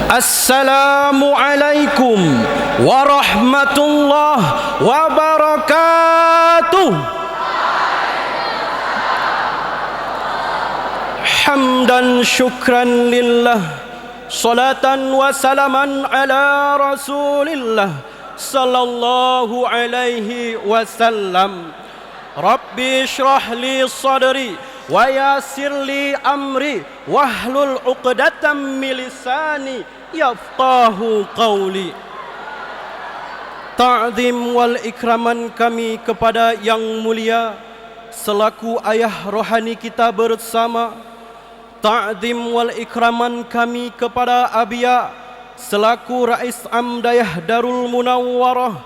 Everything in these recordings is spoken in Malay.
Assalamualaikum warahmatullahi wabarakatuh. Hamdan syukran lillah, salatan wa salaman ala rasulillah sallallahu alaihi wasallam. Rabbi shrah li sadri wa yassir li amri wahlul 'uqdatam min lisani yafqahu qawli. Ta'zim wal ikraman kami kepada yang mulia selaku ayah rohani kita bersama. Ta'zim wal ikraman kami kepada Abia selaku Rais Amdayah Darul Munawwarah.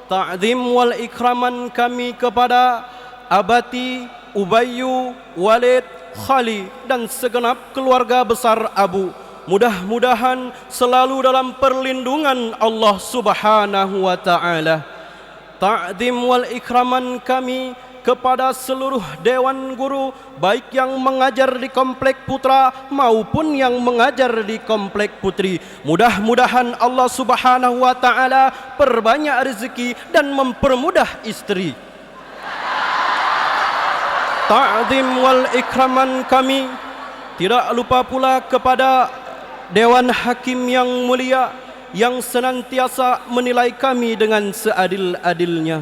Ta'zim wal ikraman kami kepada Abati, Ubayyu, Walid, Khali dan segenap keluarga besar Abu. Mudah-mudahan selalu dalam perlindungan Allah Subhanahu wa taala. Ta'zim wal ikraman kami kepada seluruh dewan guru, baik yang mengajar di Komplek Putra maupun yang mengajar di Komplek Putri. Mudah-mudahan Allah Subhanahu wa taala perbanyak rezeki dan mempermudah istri. Ta'zim wal ikraman kami tidak lupa pula kepada Dewan Hakim yang mulia yang senantiasa menilai kami dengan seadil-adilnya.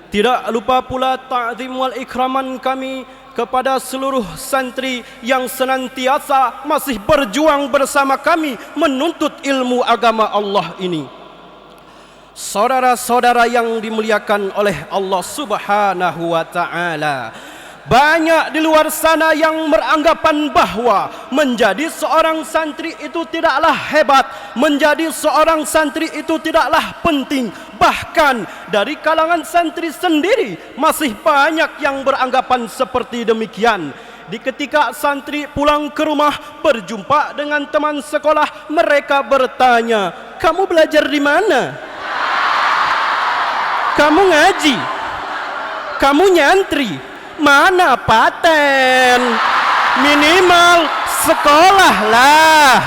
Tidak lupa pula ta'zim wal ikraman kami kepada seluruh santri yang senantiasa masih berjuang bersama kami menuntut ilmu agama Allah ini. Saudara-saudara yang dimuliakan oleh Allah Subhanahu wa taala, banyak di luar sana yang beranggapan bahwa menjadi seorang santri itu tidaklah hebat, menjadi seorang santri itu tidaklah penting. Bahkan dari kalangan santri sendiri masih banyak yang beranggapan seperti demikian. Di ketika santri pulang ke rumah berjumpa dengan teman sekolah, mereka bertanya, "Kamu belajar di mana? Kamu ngaji? Kamu nyantri? Mana paten? Minimal sekolah lah,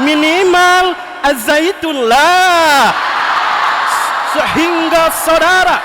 minimal Az-Zaitun lah." Sehingga saudara,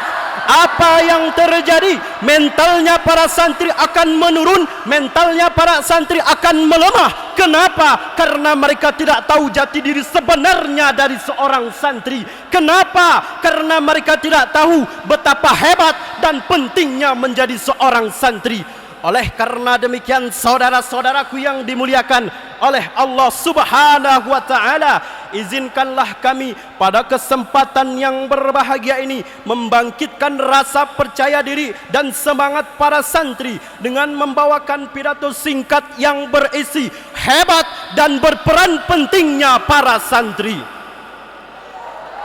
apa yang terjadi? Mentalnya para santri akan menurun, mentalnya para santri akan melemah. Kenapa? Karena mereka tidak tahu jati diri sebenarnya dari seorang santri. Kenapa? Karena mereka tidak tahu betapa hebat dan pentingnya menjadi seorang santri. Oleh karena demikian, saudara-saudaraku yang dimuliakan oleh Allah Subhanahu wa taala, izinkanlah kami pada kesempatan yang berbahagia ini membangkitkan rasa percaya diri dan semangat para santri dengan membawakan pidato singkat yang berisi hebat dan berperan pentingnya para santri.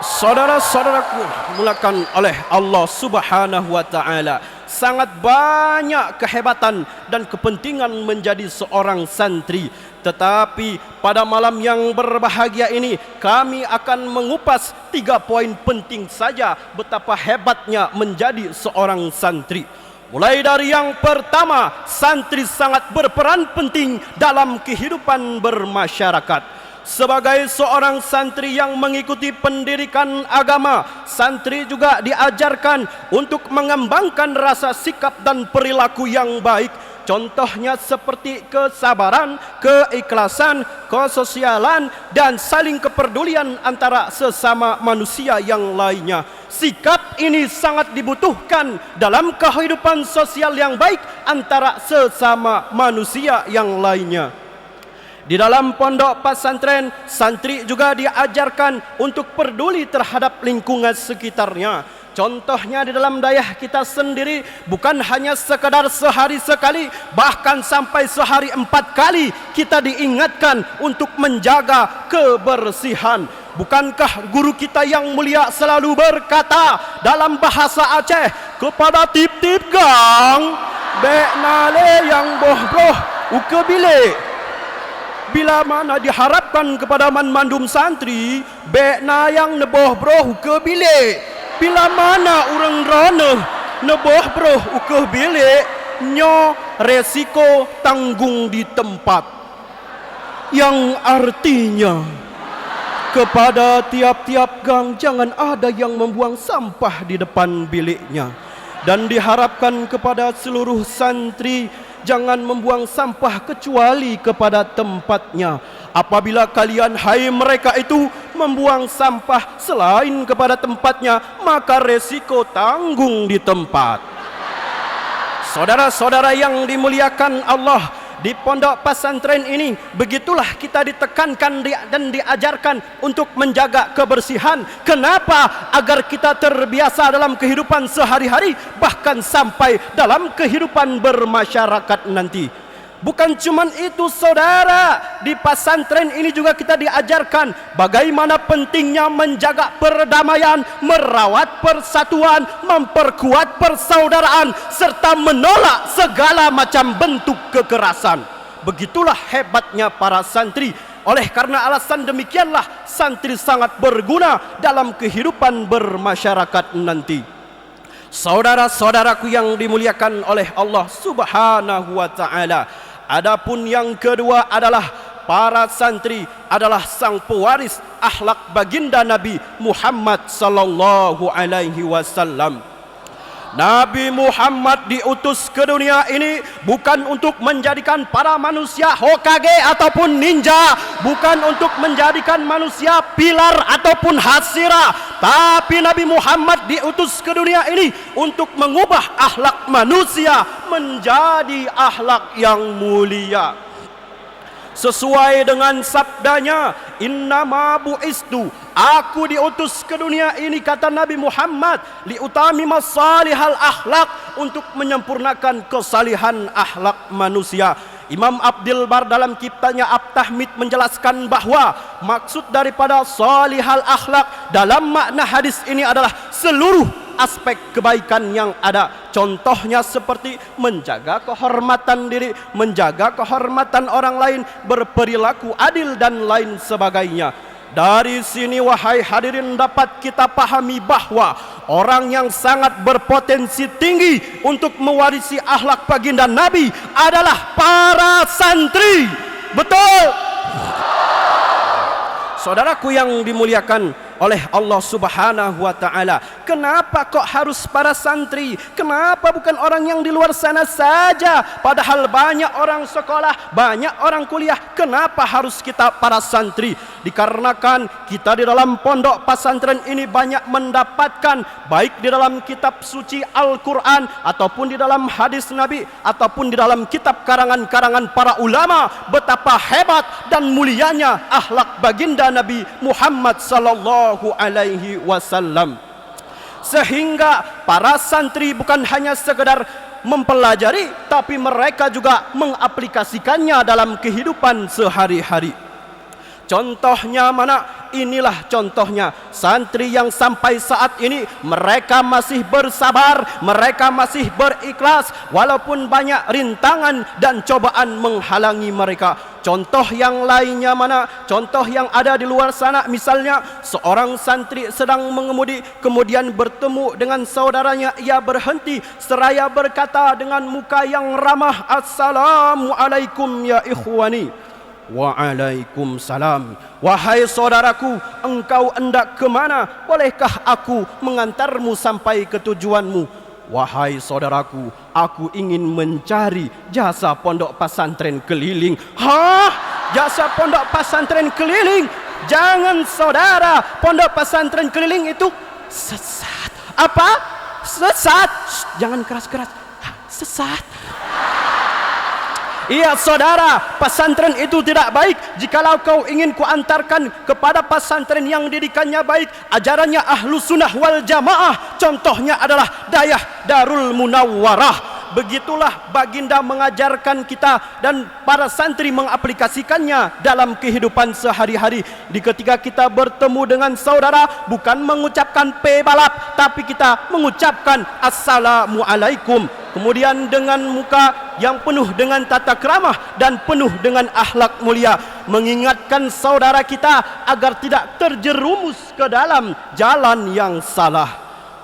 Saudara-saudaraku dimulakan oleh Allah Subhanahu wa taala, sangat banyak kehebatan dan kepentingan menjadi seorang santri. Tetapi pada malam yang berbahagia ini kami akan mengupas 3 poin penting saja betapa hebatnya menjadi seorang santri. Mulai dari yang pertama, santri sangat berperan penting dalam kehidupan bermasyarakat. Sebagai seorang santri yang mengikuti pendidikan agama, santri juga diajarkan untuk mengembangkan rasa sikap dan perilaku yang baik. Contohnya seperti kesabaran, keikhlasan, kesosialan dan saling kepedulian antara sesama manusia yang lainnya. Sikap ini sangat dibutuhkan dalam kehidupan sosial yang baik antara sesama manusia yang lainnya. Di dalam pondok pesantren, santri juga diajarkan untuk peduli terhadap lingkungan sekitarnya. Contohnya di dalam dayah kita sendiri, bukan hanya sekadar sehari sekali, bahkan sampai sehari 4 kali kita diingatkan untuk menjaga kebersihan. Bukankah guru kita yang mulia selalu berkata dalam bahasa Aceh, kepada tip-tip gang, bek nale yang boh-boh uke bilik. Bila mana diharapkan kepada mandum santri, bek na yang neboh broh uke bilik. Bila mana urang rana neboh broh uke bilik, nyo resiko tanggung di tempat. Yang artinya kepada tiap-tiap gang jangan ada yang membuang sampah di depan biliknya. Dan diharapkan kepada seluruh santri jangan membuang sampah kecuali kepada tempatnya. Apabila kalian, hai mereka itu, membuang sampah selain kepada tempatnya, maka resiko tanggung di tempat. Saudara-saudara yang dimuliakan Allah, di pondok pesantren ini begitulah kita ditekankan dan diajarkan untuk menjaga kebersihan. Kenapa? Agar kita terbiasa dalam kehidupan sehari-hari, bahkan sampai dalam kehidupan bermasyarakat nanti. Bukan cuma itu saudara, di pesantren ini juga kita diajarkan bagaimana pentingnya menjaga perdamaian, merawat persatuan, memperkuat persaudaraan, serta menolak segala macam bentuk kekerasan. Begitulah hebatnya para santri. Oleh karena alasan demikianlah santri sangat berguna dalam kehidupan bermasyarakat nanti. Saudara-saudaraku yang dimuliakan oleh Allah Subhanahu wa taala, adapun yang kedua adalah para santri adalah sang pewaris akhlak baginda Nabi Muhammad sallallahu alaihi wasallam. Nabi Muhammad diutus ke dunia ini bukan untuk menjadikan para manusia Hokage ataupun ninja, bukan untuk menjadikan manusia pilar ataupun hasira, tapi Nabi Muhammad diutus ke dunia ini untuk mengubah akhlak manusia menjadi akhlak yang mulia. Sesuai dengan sabdanya, innama bu'istu, aku diutus ke dunia ini, kata Nabi Muhammad, liutami masalihal akhlak, untuk menyempurnakan kesalihan akhlak manusia. Imam Abdul Bar dalam kitabnya At-Tahmid menjelaskan bahwa maksud daripada salihal akhlak dalam makna hadis ini adalah seluruh aspek kebaikan yang ada. Contohnya seperti menjaga kehormatan diri, menjaga kehormatan orang lain, berperilaku adil dan lain sebagainya. Dari sini wahai hadirin dapat kita pahami bahwa orang yang sangat berpotensi tinggi untuk mewarisi akhlak baginda Nabi adalah para santri. Betul? Saudaraku yang dimuliakan oleh Allah Subhanahu wa taala, kenapa kok harus para santri? Kenapa bukan orang yang di luar sana saja? Padahal banyak orang sekolah, banyak orang kuliah. Kenapa harus kita para santri? Dikarenakan kita di dalam pondok pesantren ini banyak mendapatkan, baik di dalam kitab suci Al-Quran, ataupun di dalam hadis Nabi, ataupun di dalam kitab karangan-karangan para ulama, betapa hebat dan mulianya akhlak baginda Nabi Muhammad sallallahu alaihi wasallam. Sehingga para santri bukan hanya sekedar mempelajari, tapi mereka juga mengaplikasikannya dalam kehidupan sehari-hari. Contohnya mana? Inilah contohnya santri yang sampai saat ini mereka masih bersabar, mereka masih berikhlas walaupun banyak rintangan dan cobaan menghalangi mereka. Contoh yang lainnya mana? Contoh yang ada di luar sana, misalnya seorang santri sedang mengemudi, kemudian bertemu dengan saudaranya, ia berhenti seraya berkata dengan muka yang ramah, "Assalamualaikum ya ikhwani." "Waalaikumsalam." "Wahai saudaraku, engkau hendak ke mana? Bolehkah aku mengantarmu sampai ke tujuanmu?" "Wahai saudaraku, aku ingin mencari jasa pondok pesantren keliling." "Hah? Jasa pondok pesantren keliling?" Jangan saudara, pondok pesantren keliling itu sesat. Apa? Sesat? Shh, jangan keras-keras. Sesat. Iya saudara, pesantren itu tidak baik. Jikalau kau ingin kuantarkan kepada pesantren yang didikannya baik, ajarannya Ahlus Sunnah wal Jamaah, contohnya adalah Dayah Darul Munawwarah. Begitulah baginda mengajarkan kita dan para santri mengaplikasikannya dalam kehidupan sehari-hari. Di ketika kita bertemu dengan saudara, bukan mengucapkan P balap, tapi kita mengucapkan Assalamualaikum. Kemudian dengan muka yang penuh dengan tata keramah dan penuh dengan akhlak mulia, mengingatkan saudara kita agar tidak terjerumus ke dalam jalan yang salah.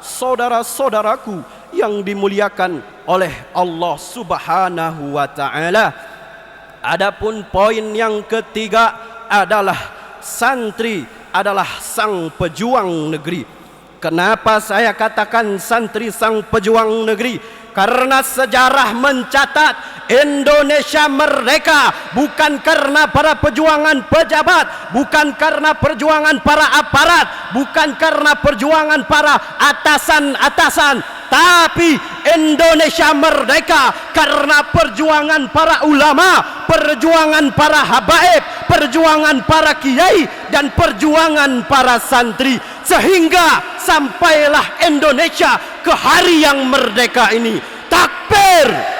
Saudara-saudaraku yang dimuliakan oleh Allah Subhanahu wa taala, adapun poin yang ketiga adalah santri adalah sang pejuang negeri. Kenapa saya katakan santri sang pejuang negeri? Karena sejarah mencatat Indonesia merdeka bukan karena para perjuangan pejabat, bukan karena perjuangan para aparat, bukan karena perjuangan para atasan-atasan, tapi Indonesia merdeka karena perjuangan para ulama, perjuangan para habaib, perjuangan para kiai, dan perjuangan para santri, sehingga sampailah Indonesia ke hari yang merdeka ini. Takbir!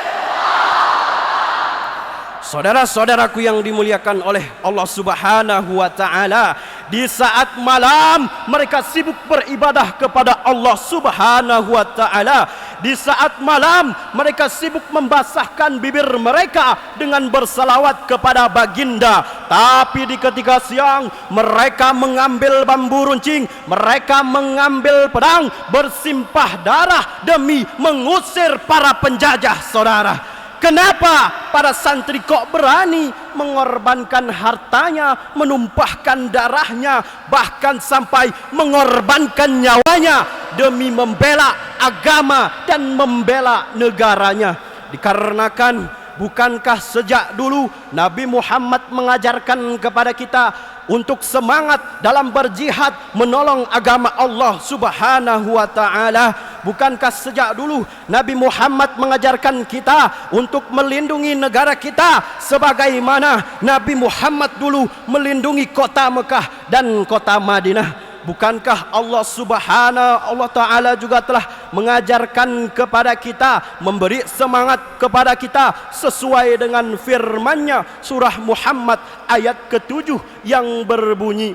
Saudara-saudaraku yang dimuliakan oleh Allah Subhanahu wa taala, di saat malam mereka sibuk beribadah kepada Allah Subhanahu wa taala. Di saat malam mereka sibuk membasahkan bibir mereka dengan bersalawat kepada baginda. Tapi di ketika siang mereka mengambil bambu runcing, mereka mengambil pedang, bersimpah darah demi mengusir para penjajah, saudara. Kenapa para santri kok berani mengorbankan hartanya, menumpahkan darahnya, bahkan sampai mengorbankan nyawanya demi membela agama dan membela negaranya? Dikarenakan bukankah sejak dulu Nabi Muhammad mengajarkan kepada kita untuk semangat dalam berjihad menolong agama Allah Subhanahu wa taala? Bukankah sejak dulu Nabi Muhammad mengajarkan kita untuk melindungi negara kita sebagaimana Nabi Muhammad dulu melindungi kota Mekah dan kota Madinah? Bukankah Allah Subhanahu wa taala juga telah mengajarkan kepada kita, memberi semangat kepada kita sesuai dengan firman-Nya surah Muhammad ayat ke-7 yang berbunyi,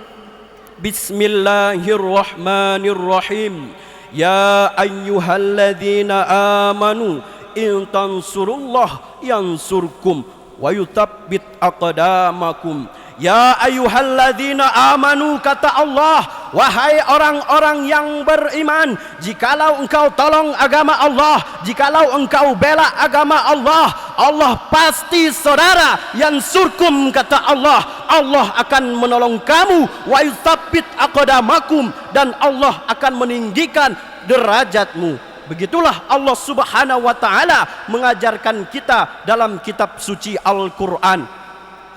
Bismillahirrahmanirrahim. Ya ayyuhalladzina amanu in tansurullah yansurkum wa yuthabbit aqdamakum. Ya ayyuhalladzina amanu, kata Allah, wahai orang-orang yang beriman, jikalau engkau tolong agama Allah, jikalau engkau bela agama Allah, Allah pasti, saudara, yansurkum, kata Allah, Allah akan menolong kamu, wa yuthabbit aqdamakum, dan Allah akan meninggikan derajatmu. Begitulah Allah Subhanahu wa taala mengajarkan kita dalam kitab suci Al-Qur'an.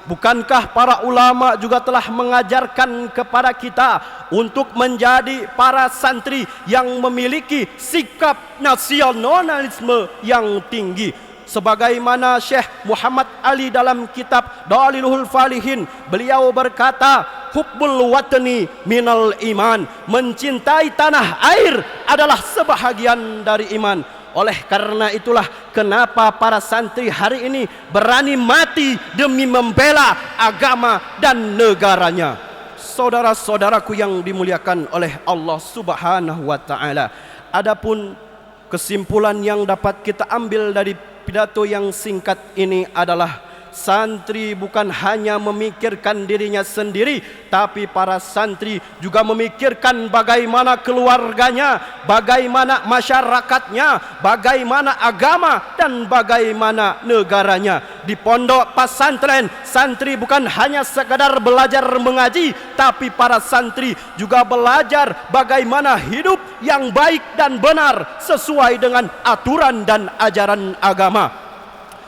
Bukankah para ulama juga telah mengajarkan kepada kita untuk menjadi para santri yang memiliki sikap nasionalisme yang tinggi? Sebagaimana Syekh Muhammad Ali dalam kitab Dalilul Falihin, beliau berkata, hubbul watani minal iman, mencintai tanah air adalah sebahagian dari iman. Oleh karena itulah kenapa para santri hari ini berani mati demi membela agama dan negaranya. Saudara-saudaraku yang dimuliakan oleh Allah Subhanahu wa taala, adapun kesimpulan yang dapat kita ambil dari pidato yang singkat ini adalah santri bukan hanya memikirkan dirinya sendiri, tapi para santri juga memikirkan bagaimana keluarganya, bagaimana masyarakatnya, bagaimana agama, dan bagaimana negaranya. Di pondok pesantren, santri bukan hanya sekadar belajar mengaji, tapi para santri juga belajar bagaimana hidup yang baik dan benar sesuai dengan aturan dan ajaran agama.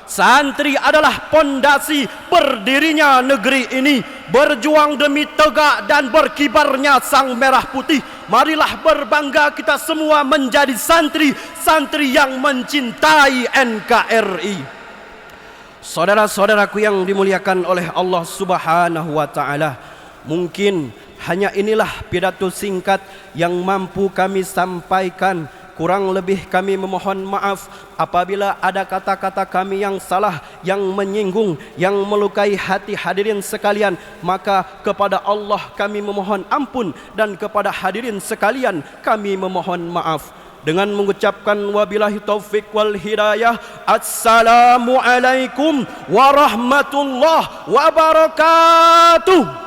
Santri adalah pondasi berdirinya negeri ini. Berjuang demi tegak dan berkibarnya sang merah putih. Marilah berbangga kita semua menjadi santri, santri yang mencintai NKRI. Saudara-saudaraku yang dimuliakan oleh Allah Subhanahu wa taala, mungkin hanya inilah pidato singkat yang mampu kami sampaikan. Kurang lebih kami memohon maaf apabila ada kata-kata kami yang salah, yang menyinggung, yang melukai hati hadirin sekalian. Maka kepada Allah kami memohon ampun, dan kepada hadirin sekalian kami memohon maaf. Dengan mengucapkan wabillahi taufik wal hidayah, Assalamualaikum warahmatullahi wabarakatuh.